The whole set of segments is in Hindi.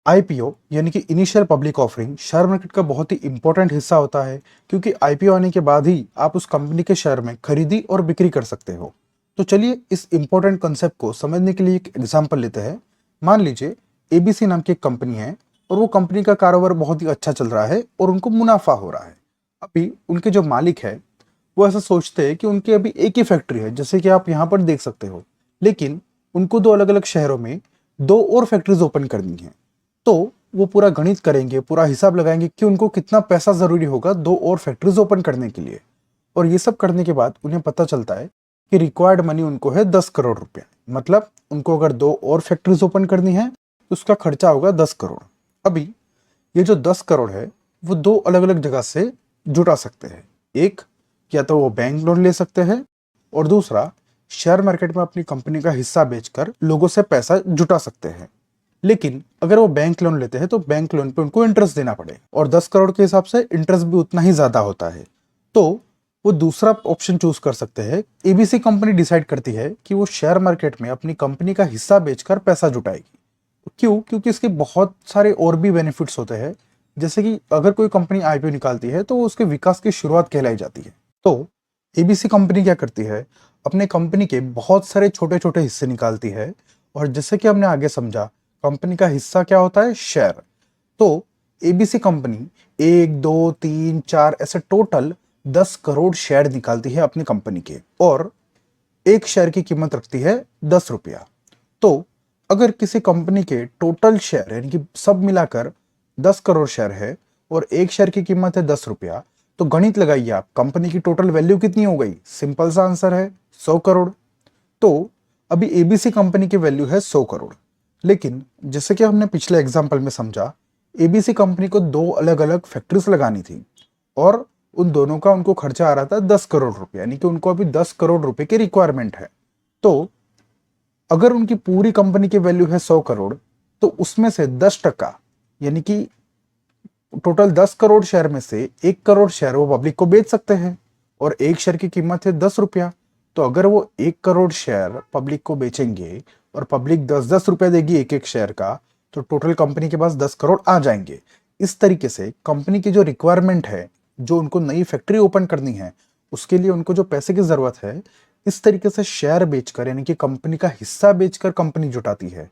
आईपीओ यानी कि initial public offering share market का बहुत ही इंपॉर्टेंट हिस्सा होता है, क्योंकि आईपीओ आने के बाद ही आप उस कंपनी के शेयर में खरीदी और बिक्री कर सकते हो। तो चलिए इस इंपॉर्टेंट कंसेप्ट को समझने के लिए एक एग्जांपल लेते हैं। मान लीजिए एबीसी नाम की एक कंपनी है और वो कंपनी का कारोबार बहुत ही अच्छा चल रहा है और उनको मुनाफा हो रहा है। अभी उनके जो मालिक है वो ऐसा सोचते हैं कि उनकी अभी एक ही फैक्ट्री है, जैसे कि आप यहाँ पर देख सकते हो, लेकिन उनको दो अलग अलग शहरों में दो और फैक्ट्रीज ओपन करनी है। तो वो पूरा गणित करेंगे, पूरा हिसाब लगाएंगे कि उनको कितना पैसा जरूरी होगा दो और फैक्ट्रीज ओपन करने के लिए। और ये सब करने के बाद उन्हें पता चलता है कि रिक्वायर्ड मनी उनको है 10 करोड़ रुपया। मतलब उनको अगर दो और फैक्ट्रीज ओपन करनी है तो उसका खर्चा होगा 10 करोड़। अभी ये जो 10 करोड़ है वो दो अलग अलग जगह से जुटा सकते हैं। एक, या तो वो बैंक लोन ले सकते हैं, और दूसरा शेयर मार्केट में अपनी कंपनी का हिस्सा बेचकर लोगों से पैसा जुटा सकते हैं। लेकिन अगर वो बैंक लोन लेते हैं तो बैंक लोन पे उनको इंटरेस्ट देना पड़ेगा, और 10 करोड़ के हिसाब से इंटरेस्ट भी उतना ही ज्यादा होता है। तो वो दूसरा ऑप्शन चूज कर सकते हैं। एबीसी कंपनी डिसाइड करती है कि वो शेयर मार्केट में अपनी कंपनी का हिस्सा बेचकर पैसा जुटाएगी। क्यों? क्योंकि इसके बहुत सारे और भी बेनिफिट्स होते हैं। जैसे कि अगर कोई कंपनी आईपीओ निकालती है तो वो उसके विकास की शुरुआत कहलाई जाती है। तो एबीसी कंपनी क्या करती है, अपने कंपनी के बहुत सारे छोटे छोटे हिस्से निकालती है। और जैसे कि हमने आगे समझा, कंपनी का हिस्सा क्या होता है? शेयर। तो एबीसी कंपनी एक दो तीन चार ऐसे टोटल 10 करोड़ शेयर निकालती है अपनी कंपनी के, और एक शेयर की कीमत रखती है 10 रुपया। तो अगर किसी कंपनी के टोटल शेयर यानी कि सब मिलाकर 10 करोड़ शेयर है और एक शेयर की कीमत है 10 रुपया, तो गणित लगाइए आप, कंपनी की टोटल वैल्यू कितनी हो गई? सिंपल सा आंसर है 100 करोड़। तो अभी एबीसी कंपनी की वैल्यू है 100 करोड़। लेकिन जैसे कि हमने पिछले एग्जाम्पल में समझा, एबीसी कंपनी को दो अलग अलग फैक्ट्रीज लगानी थी, और उन दोनों का उनको खर्चा आ रहा था 10 करोड़ रुपए, यानी कि उनको अभी 10 करोड़ रुपए की रिक्वायरमेंट है। तो अगर उनकी पूरी कंपनी की वैल्यू है 100 करोड़, तो उसमें से 10% यानी कि टोटल 10 करोड़ शेयर में से 1 करोड़ शेयर वो पब्लिक को बेच सकते हैं, और एक शेयर की कीमत है 10 रुपया। तो अगर वो 1 करोड़ शेयर पब्लिक को बेचेंगे और पब्लिक 10-10 रुपया देगी एक एक शेयर का, तो टोटल कंपनी के पास 10 करोड़ आ जाएंगे। इस तरीके से कंपनी की जो रिक्वायरमेंट है, जो उनको नई फैक्ट्री ओपन करनी है, उसके लिए उनको जो पैसे की जरूरत है, इस तरीके से शेयर बेचकर यानी कि कंपनी का हिस्सा बेचकर कंपनी जुटाती है।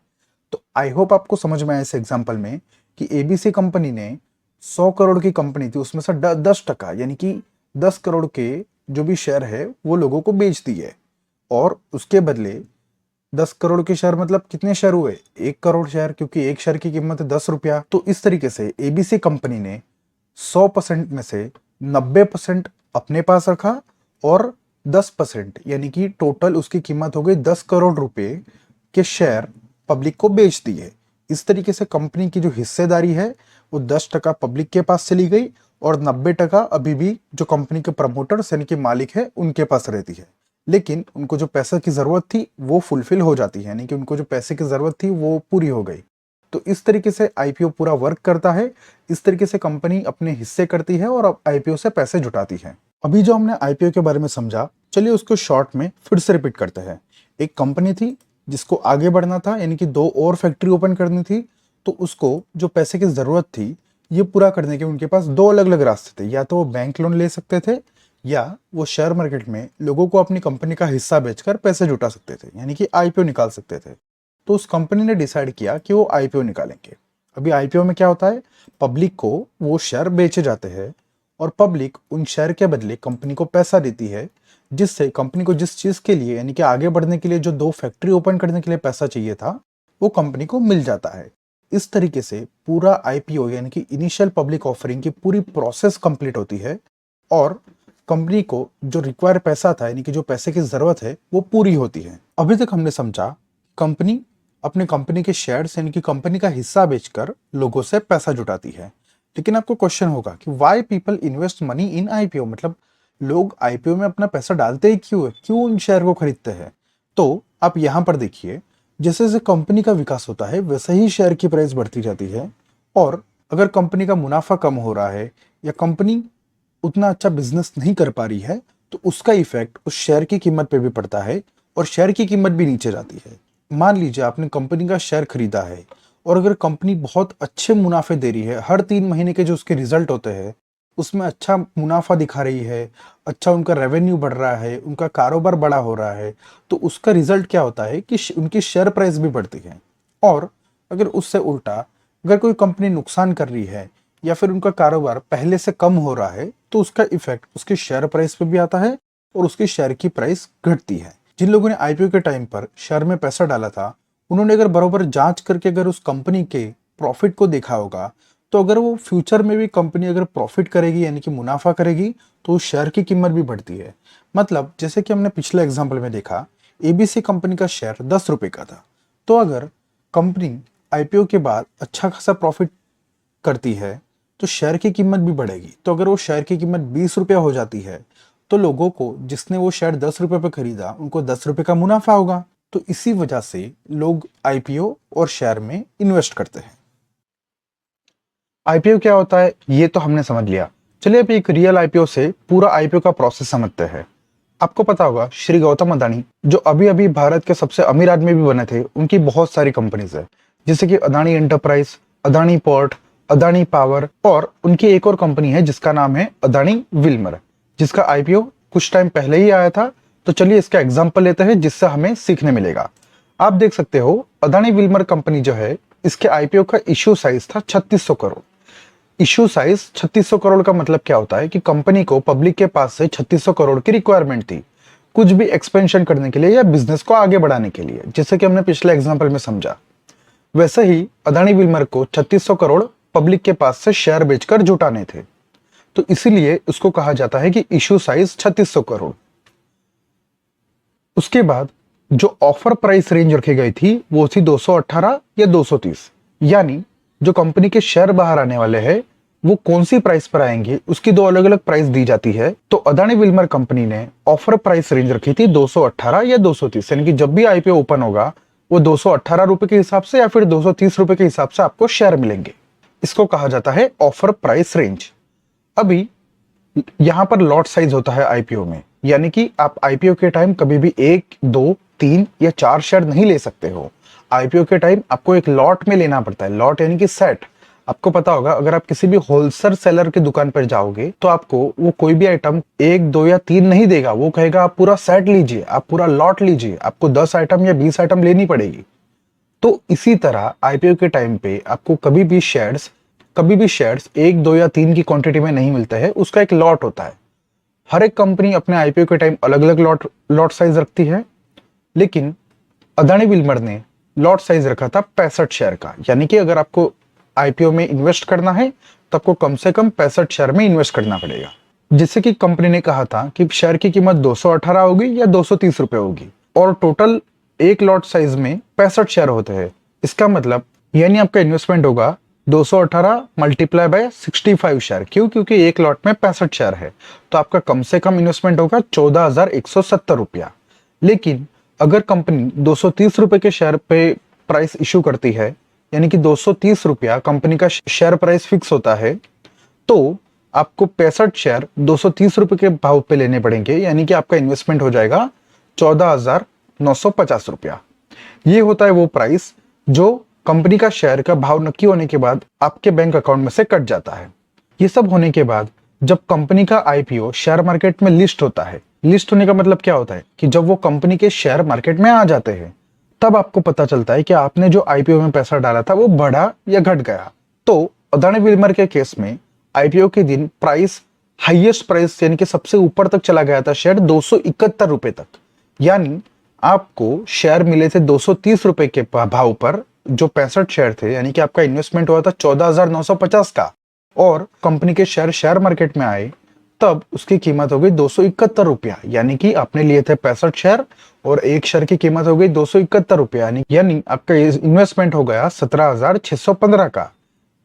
तो आई होप आपको समझ में आया इस एग्जांपल में कि एबीसी कंपनी ने 100 करोड़ की कंपनी थी, उसमें से 10% यानी कि 10 करोड़ के जो भी शेयर है वो लोगों को बेच दिए, और उसके बदले 10 करोड़ के शेयर मतलब कितने शेयर हुए? 1 करोड़ शेयर, क्योंकि एक शेयर की कीमत है 10 रुपया। तो इस तरीके से एबीसी कंपनी ने 100% में से 90% अपने पास रखा, और 10% यानी कि टोटल उसकी कीमत हो गई 10 करोड़ रुपए के शेयर पब्लिक को बेच दिए। इस तरीके से कंपनी की जो हिस्सेदारी है वो 10% पब्लिक के पास चली गई, और 90% अभी भी जो कंपनी के प्रमोटर्स यानी कि मालिक है उनके पास रहती है। लेकिन उनको जो पैसे की जरूरत थी वो फुलफिल हो जाती है, यानी कि उनको जो पैसे की जरूरत थी वो पूरी हो गई। तो इस तरीके से आईपीओ पूरा वर्क करता है। इस तरीके से कंपनी अपने हिस्से करती है और आईपीओ से पैसे जुटाती है। अभी जो हमने आईपीओ के बारे में समझा, चलिए उसको शॉर्ट में फिर से रिपीट करते हैं। एक कंपनी थी जिसको आगे बढ़ना था, यानी कि दो और फैक्ट्री ओपन करनी थी। तो उसको जो पैसे की जरूरत थी ये पूरा करने के उनके पास दो अलग अलग रास्ते थे। या तो वो बैंक लोन ले सकते थे, या वो शेयर मार्केट में लोगों को अपनी कंपनी का हिस्सा बेचकर पैसे जुटा सकते थे, यानी कि आईपीओ निकाल सकते थे। तो उस कंपनी ने डिसाइड किया कि वो आईपीओ निकालेंगे। अभी आईपीओ में क्या होता है, पब्लिक को वो शेयर बेचे जाते हैं, और पब्लिक उन शेयर के बदले कंपनी को पैसा देती है, जिससे कंपनी को जिस चीज के लिए यानी कि आगे बढ़ने के लिए जो दो फैक्ट्री ओपन करने के लिए पैसा चाहिए था वो कंपनी को मिल जाता है। इस तरीके से पूरा आईपीओ यानी कि इनिशियल पब्लिक ऑफरिंग की पूरी प्रोसेस कंप्लीट होती है, और कंपनी को जो रिक्वायर पैसा था यानी कि जो पैसे की जरूरत है वो पूरी होती है। अभी तक हमने समझा कंपनी अपने कंपनी के शेयर्स यानी कि कंपनी का हिस्सा बेचकर लोगों से पैसा जुटाती है। लेकिन आपको क्वेश्चन होगा कि why people invest money in IPO, मतलब लोग आईपीओ में अपना पैसा डालते ही क्यों है, क्यों उन शेयर को खरीदते हैं? तो आप यहां पर देखिए, जैसे जैसे कंपनी का विकास होता है वैसे ही शेयर की प्राइस बढ़ती जाती है, और अगर कंपनी का मुनाफा कम हो रहा है या कंपनी उतना अच्छा बिजनेस नहीं कर पा रही है, तो उसका इफेक्ट उस शेयर की कीमत पे भी पड़ता है, और शेयर की कीमत भी नीचे जाती है। मान लीजिए आपने कंपनी का शेयर खरीदा है और अगर कंपनी बहुत अच्छे मुनाफे दे रही है, हर 3 महीने के जो उसके रिजल्ट होते हैं उसमें अच्छा मुनाफा दिखा रही है, अच्छा उनका रेवेन्यू बढ़ रहा है, उनका कारोबार बड़ा हो रहा है, तो उसका रिजल्ट क्या होता है कि उनकी शेयर प्राइस भी बढ़ती है। और अगर उससे उल्टा अगर कोई कंपनी नुकसान कर रही है या फिर उनका कारोबार पहले से कम हो रहा है तो उसका इफेक्ट उसके शेयर प्राइस पे भी आता है और उसकी शेयर की प्राइस घटती है। जिन लोगों ने आईपीओ के टाइम पर शेयर में पैसा डाला था, उन्होंने अगर बरोबर जांच करके अगर उस कंपनी के प्रॉफिट को देखा होगा, तो अगर वो फ्यूचर में भी कंपनी अगर प्रॉफिट करेगी यानी कि मुनाफा करेगी तो उस शेयर की कीमत भी बढ़ती है। मतलब जैसे कि हमने पिछले एग्जाम्पल में देखा, एबीसी कंपनी का शेयर 10 रुपए का था, तो अगर कंपनी आईपीओ के बाद अच्छा खासा प्रॉफिट करती है तो शेयर की कीमत भी बढ़ेगी। तो अगर वो शेयर की कीमत 20 रुपया हो जाती है तो लोगों को, जिसने वो शेयर 10 रुपए पे खरीदा, उनको 10 रुपए का मुनाफा होगा। तो इसी वजह से लोग आईपीओ और शेयर में इन्वेस्ट करते हैं। आईपीओ क्या होता है ये तो हमने समझ लिया। चलिए अब एक रियल आईपीओ से पूरा आईपीओ का प्रोसेस समझते हैं। आपको पता होगा श्री गौतम अदानी जो अभी अभी भारत के सबसे अमीर आदमी भी बने थे, उनकी बहुत सारी कंपनीज है, जैसे कि Adani enterprise, Adani port, Adani power, और उनकी एक और कंपनी है जिसका नाम है अदानी विल्मर, जिसका आईपीओ कुछ टाइम पहले ही आया था। तो चलिए इसका एग्जाम्पल लेते हैं जिससे हमें सीखने मिलेगा। आप देख सकते हो अदानी विल्मर कंपनी जो है, इसके आईपीओ का इश्यू साइज था 3600 करोड़। इश्यू साइज 3600 करोड़ का मतलब क्या होता है कि कंपनी को पब्लिक के पास से 3600 करोड़ की रिक्वायरमेंट थी, कुछ भी एक्सपेंशन करने के लिए या बिजनेस को आगे बढ़ाने के लिए, जैसे कि हमने पिछले एग्जांपल में समझा। वैसे ही अदानी विल्मर को 3600 करोड़ पब्लिक के पास से शेयर बेचकर जुटाने थे, तो इसीलिए उसको कहा जाता है कि इश्यू साइज 3600 करोड़। उसके बाद जो ऑफर प्राइस रेंज रखी गई थी वो थी 218 या 230, यानी जो कंपनी के शेयर बाहर आने वाले हैं वो कौन सी प्राइस पर आएंगे उसकी दो अलग अलग प्राइस दी जाती है। तो अदानी विल्मर कंपनी ने ऑफर प्राइस रेंज रखी थी 218 या 230, यानी कि जब भी आईपीओ ओपन होगा वो 218 रुपए के हिसाब से या फिर 230 रुपए के हिसाब से आपको शेयर मिलेंगे। इसको कहा जाता है ऑफर प्राइस रेंज। अभी यहां पर लॉट साइज होता है आईपीओ में, यानी कि आप आईपीओ के टाइम कभी भी 1, 2, 3 या 4 शेयर नहीं ले सकते हो। आईपीओ के टाइम आपको एक लॉट में लेना पड़ता है। लॉट यानी कि सेट। आपको पता होगा अगर आप किसी भी होलसेल सेलर की दुकान पर जाओगे तो आपको वो कोई भी आइटम 1, 2 या 3 नहीं देगा, वो कहेगा आप पूरा सेट लीजिए, आप पूरा लॉट लीजिए, आपको 10 आइटम या 20 आइटम लेनी पड़ेगी। तो इसी तरह आईपीओ के टाइम पे आपको कभी भी शेयर्स 1, 2 या 3 की क्वांटिटी में नहीं मिलते हैं, उसका एक लॉट होता है। हर एक कंपनी अपने आईपीओ के टाइम अलग अलग लॉट साइज रखती है, लेकिन अदानी विल्मर ने लॉट साइज रखा था 65 शेयर का, यानी कि अगर आपको आईपीओ में इन्वेस्ट करना है तो आपको कम से कम 65 शेयर में इन्वेस्ट करना पड़ेगा। जिससे कि कंपनी ने कहा था कि शेयर की कीमत 218 होगी या 230 रुपए होगी, और टोटल एक लॉट साइज में 65 शेयर होते हैं। इसका मतलब यानी आपका इन्वेस्टमेंट होगा 218 मल्टीप्लाई बाय 65 शेयर। क्यों? क्योंकि एक लॉट में 65 शेयर है, तो आपका कम से कम इन्वेस्टमेंट होगा 14,170 रुपया। लेकिन अगर कंपनी 230 रुपए के शेयर पे प्राइस इशू करती है, यानी कि 230 रुपया कंपनी का शेयर प्राइस फिक्स होता है, तो आपको 65 शेयर 230 रुपए के भाव पे लेने पड़ेंगे, यानी कि आपका इन्वेस्टमेंट हो जाएगा 14,950 रुपया। ये होता है वो प्राइस जो कंपनी का शेयर का भाव नक्की होने के बाद आपके बैंक अकाउंट में से कट जाता है। ये सब होने के बाद जब कंपनी का आईपीओ शेयर मार्केट में लिस्ट होता है, लिस्ट होने का मतलब क्या होता है कि जब वो कंपनी के शेयर मार्केट में आ जाते हैं, तब आपको पता चलता है कि आपने जो आईपीओ में पैसा डाला था वो बढ़ा या घट गया। तो अदानी विल्मर के केस में आईपीओ के दिन प्राइस, हाईएस्ट प्राइस यानी कि सबसे ऊपर तक चला गया था शेयर 271 रुपए तक, यानी आपको शेयर मिले थे 230 रुपए के भाव पर जो 65 शेयर थे, यानी कि आपका इन्वेस्टमेंट हुआ था 14,950 का, और कंपनी के शेयर मार्केट में आए तब उसकी कीमत हो गई 271 रुपया, यानी कि आपने लिए थे 65 शेयर और एक शेयर की कीमत हो गई 271 रुपया, यानी आपका इन्वेस्टमेंट हो गया 17,615 का,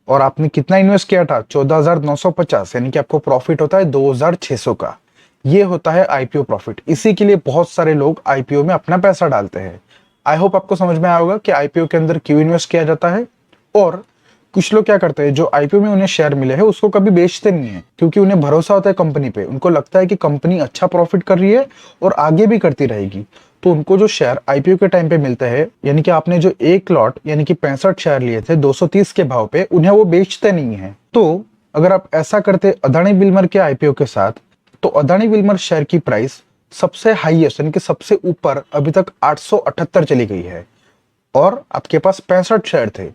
और आपने कितना इन्वेस्ट किया था 14,950, यानी कि आपको प्रॉफिट होता है 2,600 का। ये होता है आईपीओ प्रॉफिट। इसी के लिए बहुत सारे लोग आईपीओ में अपना पैसा डालते हैं। आई होप आपको समझ में आया होगा कि आईपीओ के अंदर क्यों इन्वेस्ट किया जाता है। और कुछ लोग क्या करते हैं, जो आईपीओ में उन्हें शेयर मिले हैं उसको कभी बेचते नहीं है, क्योंकि उन्हें भरोसा होता है कंपनी पे। उनको लगता है कि कंपनी अच्छा प्रॉफिट कर रही है और आगे भी करती रहेगी, तो उनको जो शेयर आईपीओ के टाइम पे मिलते हैं, यानी कि आपने जो एक लॉट यानी कि 65 शेयर लिए थे 230 के भाव पे, उन्हें वो बेचते नहीं है। तो अगर आप ऐसा करते अदानी विल्मर के आईपीओ के साथ, तो अदानी विल्मर शेयर की प्राइस सबसे हाईएस्ट यानी कि सबसे ऊपर अभी तक 878 चली गई है और आपके पास 65 शेयर थे।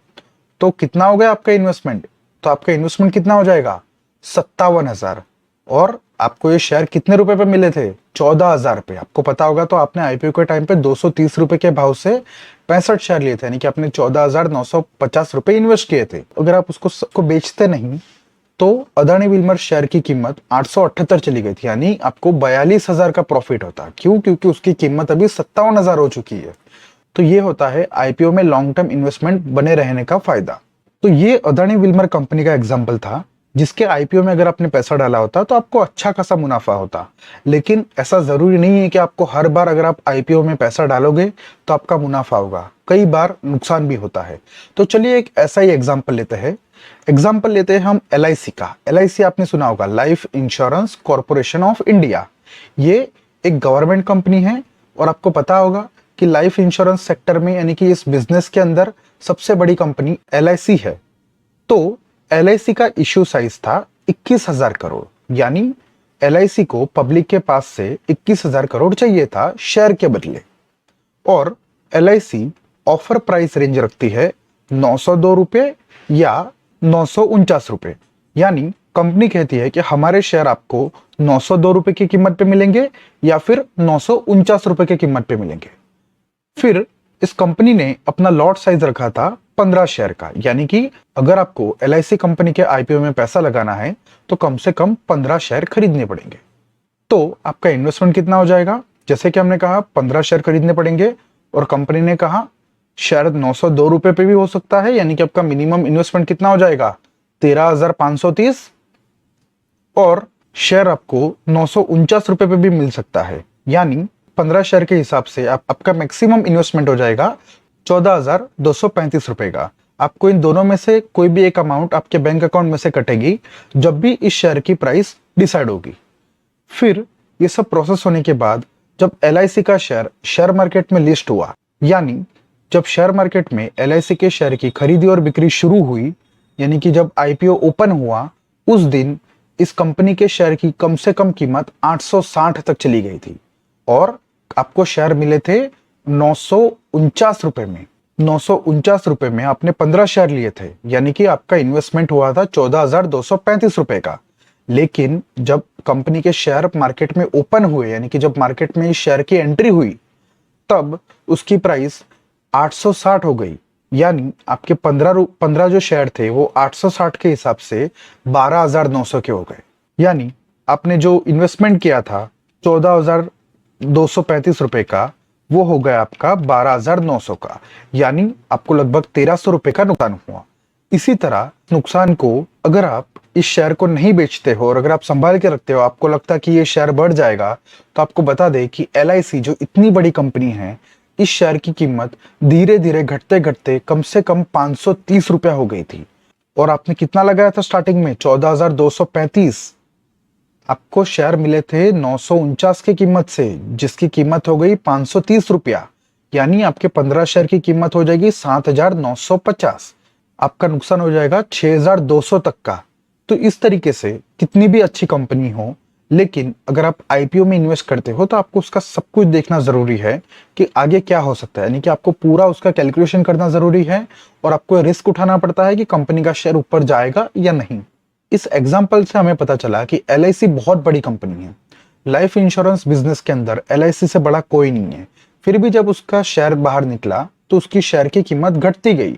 तो कितना हो गया आपका इन्वेस्टमेंट? तो आपका इन्वेस्टमेंट कितना हो जाएगा? 57,000। और आपको ये शेयर कितने रुपए पे मिले थे? 14,000 पे। आपको पता होगा तो आपने आईपीओ के टाइम पे 230 रुपए के भाव से 65 शेयर लिए थे, यानी कि आपने 14,950 रुपए इन्वेस्ट किए थे। अगर आप उसको बेचते नहीं तो अदानी विल्मर शेयर की कीमत 878 चली गई थी, यानी आपको 42,000 का प्रॉफिट होता। क्यों? क्योंकि उसकी कीमत अभी 57,000 हो चुकी है। तो ये होता है आईपीओ में लॉन्ग टर्म इन्वेस्टमेंट बने रहने का फायदा। तो ये अदानी विल्मर कंपनी का एग्जांपल था, जिसके आईपीओ में अगर आपने पैसा डाला होता तो आपको अच्छा खासा मुनाफा होता। लेकिन ऐसा जरूरी नहीं है कि आपको हर बार अगर आप आईपीओ में पैसा डालोगे तो आपका मुनाफा होगा, कई बार नुकसान भी होता है। तो चलिए एक ऐसा ही एग्जाम्पल लेते हैं। एग्जाम्पल लेते हैं हम एलआईसी का। एलआईसी आपने सुना होगा, life insurance corporation of India. ये एक गवर्नमेंट कंपनी है और आपको पता होगा कि लाइफ इंश्योरेंस सेक्टर में यानी कि इस बिजनेस के अंदर सबसे बड़ी कंपनी एलआईसी है। तो एलआईसी का इश्यू साइज था 21,000 करोड़, यानी एलआईसी को पब्लिक के पास से 21,000 करोड़ चाहिए था शेयर के बदले। और एलआईसी ऑफर प्राइस रेंज रखती है 902 रुपए या 949 रुपए, यानी कंपनी कहती है कि हमारे शेयर आपको 902 रुपए की कीमत पे मिलेंगे या फिर 949 रुपए की कीमत पे मिलेंगे। फिर इस कंपनी ने अपना लॉट साइज रखा था 15 शेयर का, यानी कि अगर आपको एलआईसी कंपनी के आईपीओ में पैसा लगाना है तो कम से कम 15 शेयर खरीदने पड़ेंगे। तो आपका इन्वेस्टमेंट कितना हो जाएगा? जैसे कि हमने कहा 15 शेयर खरीदने पड़ेंगे और कंपनी ने कहा शायद 902 रुपए पे भी हो सकता है, यानी कि आपका मिनिमम इन्वेस्टमेंट कितना हो जाएगा? 13,530। और शेयर आपको 949 रुपए पे भी मिल सकता है, यानी 15 शेयर के हिसाब से आपका मैक्सिमम इन्वेस्टमेंट हो जाएगा 14,235 रुपए का। आपको इन दोनों में से कोई भी एक अमाउंट आपके बैंक अकाउंट में से कटेगी जब भी इस शेयर की प्राइस डिसाइड होगी। फिर ये सब प्रोसेस होने के बाद जब एलआईसी का शेयर मार्केट में लिस्ट हुआ, यानी जब शेयर मार्केट में एलआईसी के शेयर की खरीदी और बिक्री शुरू हुई, यानी कि जब आईपीओ ओपन हुआ, उस दिन इस कंपनी के शेयर की कम से कम कीमत 860 तक चली गई थी और आपको शेयर मिले थे 949 रुपए में। 949 रुपए में आपने 15 शेयर लिए थे, यानी कि आपका इन्वेस्टमेंट हुआ था 14,235 रुपए का। लेकिन जब कंपनी के शेयर मार्केट में ओपन हुए, यानी कि जब मार्केट में इस शेयर की एंट्री हुई, तब उसकी प्राइस 860 हो गई, यानी आपके 15 जो शेयर थे वो 860 के हिसाब से 12,900 के हो गए। यानी आपने जो इन्वेस्टमेंट किया था 14,235 रुपए का, वो हो गया आपका 12,900 का, यानी आपको लगभग 1,300 रुपए का नुकसान हुआ। इसी तरह नुकसान को अगर आप इस शेयर को नहीं बेचते हो और अगर आप संभाल के रखते हो, आपको लगता है कि ये शेयर बढ़ जाएगा, तो आपको बता दें कि एलआईसी जो इतनी बड़ी कंपनी है, इस शेयर की कीमत धीरे धीरे घटते घटते कम से कम 530 रुपया हो गई थी। और आपने कितना लगाया था स्टार्टिंग में? 14,235। आपको शेयर मिले थे 949 की कीमत से, जिसकी कीमत हो गई 530 रुपया, यानी आपके 15 शेयर की कीमत हो जाएगी 7,950। आपका नुकसान हो जाएगा 6,200 तक का। तो इस तरीके से कितनी भी अच्छी कंपनी हो, लेकिन अगर आप आईपीओ में इन्वेस्ट करते हो तो आपको उसका सब कुछ देखना जरूरी है कि आगे क्या हो सकता है, यानी कि आपको पूरा उसका कैलकुलेशन करना जरूरी है और आपको रिस्क उठाना पड़ता है कि कंपनी का शेयर ऊपर जाएगा या नहीं। इस एग्जाम्पल से हमें पता चला कि एलआईसी बहुत बड़ी कंपनी है। लाइफ इंश्योरेंस बिजनेस के अंदर एलआईसी से बड़ा कोई नहीं है। फिर भी जब उसका शेयर बाहर निकला तो उसकी शेयर की कीमत घटती गई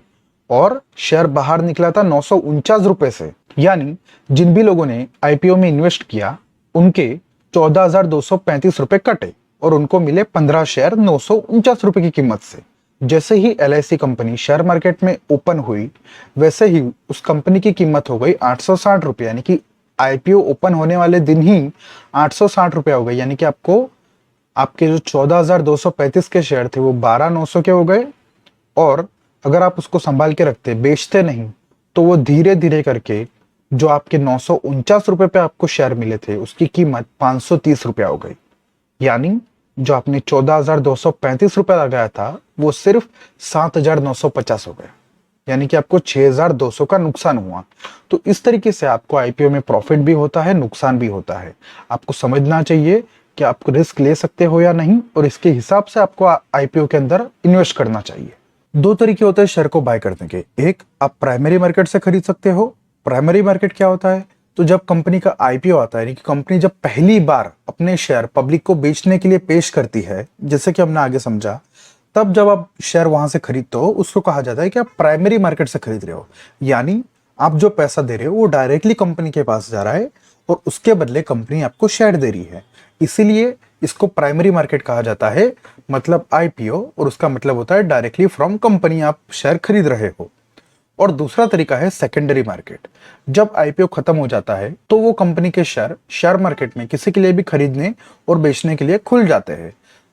और शेयर बाहर निकला था 949 रुपए से, यानी जिन भी लोगों ने आईपीओ में इन्वेस्ट किया उनके 14,235 रुपए कटे और उनको मिले 15 शेयर 949 रुपए की कीमत से। जैसे ही एलआईसी कंपनी शेयर मार्केट में ओपन हुई, वैसे ही उस कंपनी की कीमत हो गई 860 रुपये, यानी कि आईपीओ ओपन होने वाले दिन ही 860 रुपया हो गई, यानी कि आपको आपके जो 14,235 के शेयर थे वो 12,900 के हो गए। और अगर आप उसको संभाल के रखते, बेचते नहीं, तो वो धीरे धीरे करके जो आपके 949 रुपए पे आपको शेयर मिले थे उसकी कीमत 530 रुपया हो गई, यानी जो आपने 14,235 रुपए लगाया था वो सिर्फ 7,950 हो गए, यानी कि आपको 6,200 का नुकसान हुआ। तो इस तरीके से आपको आईपीओ में प्रॉफिट भी होता है, नुकसान भी होता है। आपको समझना चाहिए कि आप रिस्क ले सकते हो या नहीं, और इसके हिसाब से आपको आईपीओ के अंदर इन्वेस्ट करना चाहिए। दो तरीके होते हैं शेयर को बाय करने के। एक, आप प्राइमरी मार्केट से खरीद सकते हो। प्राइमरी मार्केट क्या होता है? तो जब कंपनी का आईपीओ आता है, यानी कि कंपनी जब पहली बार अपने शेयर पब्लिक को बेचने के लिए पेश करती है, जैसे कि हमने आगे समझा, तब जब आप शेयर वहां से खरीदते हो उसको कहा जाता है कि आप प्राइमरी मार्केट से खरीद रहे हो। यानी आप जो पैसा दे रहे हो वो डायरेक्टली कंपनी के पास जा रहा है और उसके बदले कंपनी आपको शेयर दे रही है। इसीलिए इसको प्राइमरी मार्केट कहा जाता है, मतलब आईपीओ, और उसका मतलब होता है डायरेक्टली फ्रॉम कंपनी आप शेयर खरीद रहे हो। और दूसरा तरीका है सेकेंडरी मार्केट। जब आईपीओ खत्म हो जाता है तो वो कंपनी के शेयर शेयर मार्केट में किसी के लिए भी खरीदने और बेचने के लिए खुल जाते हैं।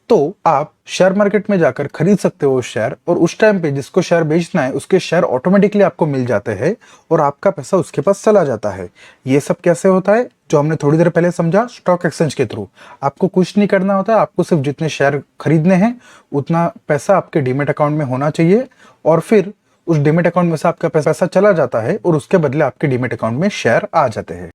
तो आप शेयर मार्केट में जाकर खरीद सकते हो शेयर, और उस टाइम पे जिसको शेयर बेचना है उसके शेयर ऑटोमेटिकली आपको मिल जाते हैं और आपका पैसा उसके पास चला जाता है। ये सब कैसे होता है? जो हमने थोड़ी देर पहले समझा, स्टॉक एक्सचेंज के थ्रू। आपको कुछ नहीं करना होता, आपको सिर्फ जितने शेयर खरीदने हैं उतना पैसा आपके डीमेट अकाउंट में होना चाहिए, और फिर उस डीमेट अकाउंट में से आपका पैसा चला जाता है और उसके बदले आपके डीमेट अकाउंट में शेयर आ जाते हैं।